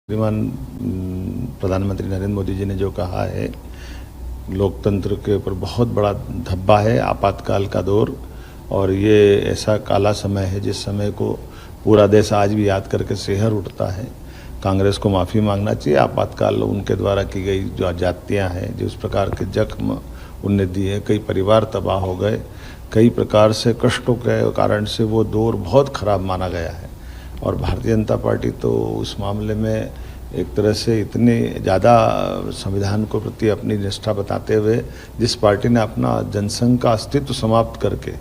श्रीमान प्रधानमंत्री नरेंद्र मोदी जी ने जो कहा है, लोकतंत्र के ऊपर बहुत बड़ा धब्बा है आपातकाल का दौर। और ये ऐसा काला समय है जिस समय को पूरा देश आज भी याद करके सिहर उठता है। कांग्रेस को माफ़ी मांगना चाहिए। आपातकाल उनके द्वारा की गई जो जातियाँ हैं, जिस प्रकार के जख्म उनने दिए, कई परिवार तबाह हो गए, कई प्रकार से कष्टों के कारण से वो दौर बहुत ख़राब माना गया है। और भारतीय जनता पार्टी तो उस मामले में एक तरह से इतनी ज़्यादा संविधान को प्रति अपनी निष्ठा बताते हुए, जिस पार्टी ने अपना जनसंघ का अस्तित्व समाप्त करके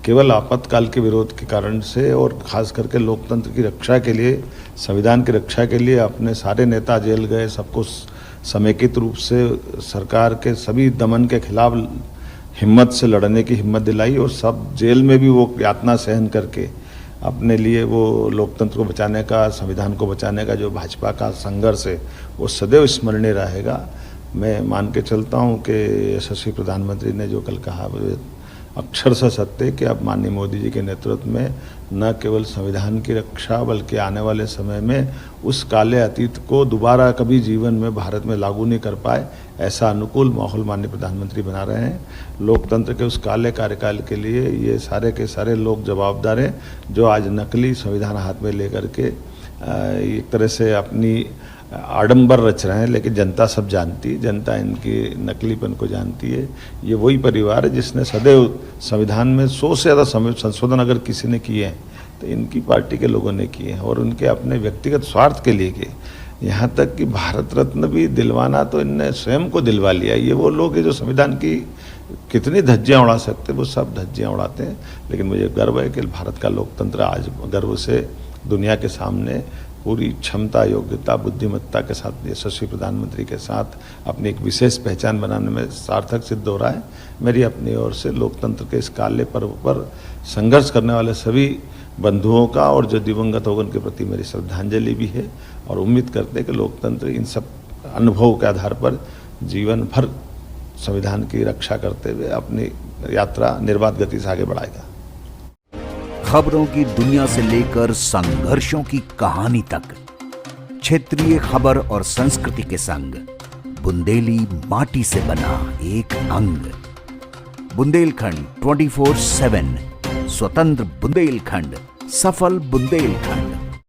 केवल आपातकाल के विरोध के कारण से और ख़ास करके लोकतंत्र की रक्षा के लिए, संविधान की रक्षा के लिए अपने सारे नेता जेल गए, सबको समेकित रूप से सरकार के सभी दमन के खिलाफ हिम्मत से लड़ने की हिम्मत दिलाई और सब जेल में भी वो यातना सहन करके अपने लिए वो लोकतंत्र को बचाने का, संविधान को बचाने का जो भाजपा का संघर्ष है वो सदैव स्मरणीय रहेगा। मैं मान के चलता हूँ कि यशस्वी प्रधानमंत्री ने जो कल कहा वो अक्षरशः सत्य है कि अब माननीय मोदी जी के नेतृत्व में न केवल संविधान की रक्षा बल्कि आने वाले समय में उस काले अतीत को दोबारा कभी जीवन में भारत में लागू नहीं कर पाए, ऐसा अनुकूल माहौल माननीय प्रधानमंत्री बना रहे हैं। लोकतंत्र के उस काले कार्यकाल के लिए ये सारे के सारे लोग जवाबदार हैं जो आज नकली संविधान हाथ में लेकर के एक तरह से अपनी आडंबर रच रहे हैं। लेकिन जनता सब जानती है, जनता इनकी नकलीपन को जानती है। ये वही परिवार है जिसने सदैव संविधान में 100 से ज़्यादा संशोधन अगर किसी ने किए हैं तो इनकी पार्टी के लोगों ने किए हैं और उनके अपने व्यक्तिगत स्वार्थ के लिए किए। यहाँ तक कि भारत रत्न भी दिलवाना तो इनने स्वयं को दिलवा लिया। ये वो लोग हैं जो संविधान की कितनी धज्जियाँ उड़ा सकते, वो सब धज्जियाँ उड़ाते हैं। लेकिन मुझे गर्व है कि भारत का लोकतंत्र आज गर्व से दुनिया के सामने पूरी क्षमता, योग्यता, बुद्धिमत्ता के साथ यशस्वी प्रधानमंत्री के साथ अपनी एक विशेष पहचान बनाने में सार्थक सिद्ध हो रहा है। मेरी अपनी ओर से लोकतंत्र के इस काले पर्व पर संघर्ष करने वाले सभी बंधुओं का और जो दिवंगत हो गए उनके प्रति मेरी श्रद्धांजलि भी है और उम्मीद करते हैं कि लोकतंत्र इन सब अनुभवों के आधार पर जीवन भर संविधान की रक्षा करते हुए अपनी यात्रा निर्बाध गति से आगे बढ़ाएगा। खबरों की दुनिया से लेकर संघर्षों की कहानी तक, क्षेत्रीय खबर और संस्कृति के संग बुंदेली माटी से बना एक अंग। बुंदेलखंड 24/7, स्वतंत्र बुंदेलखंड, सफल बुंदेलखंड।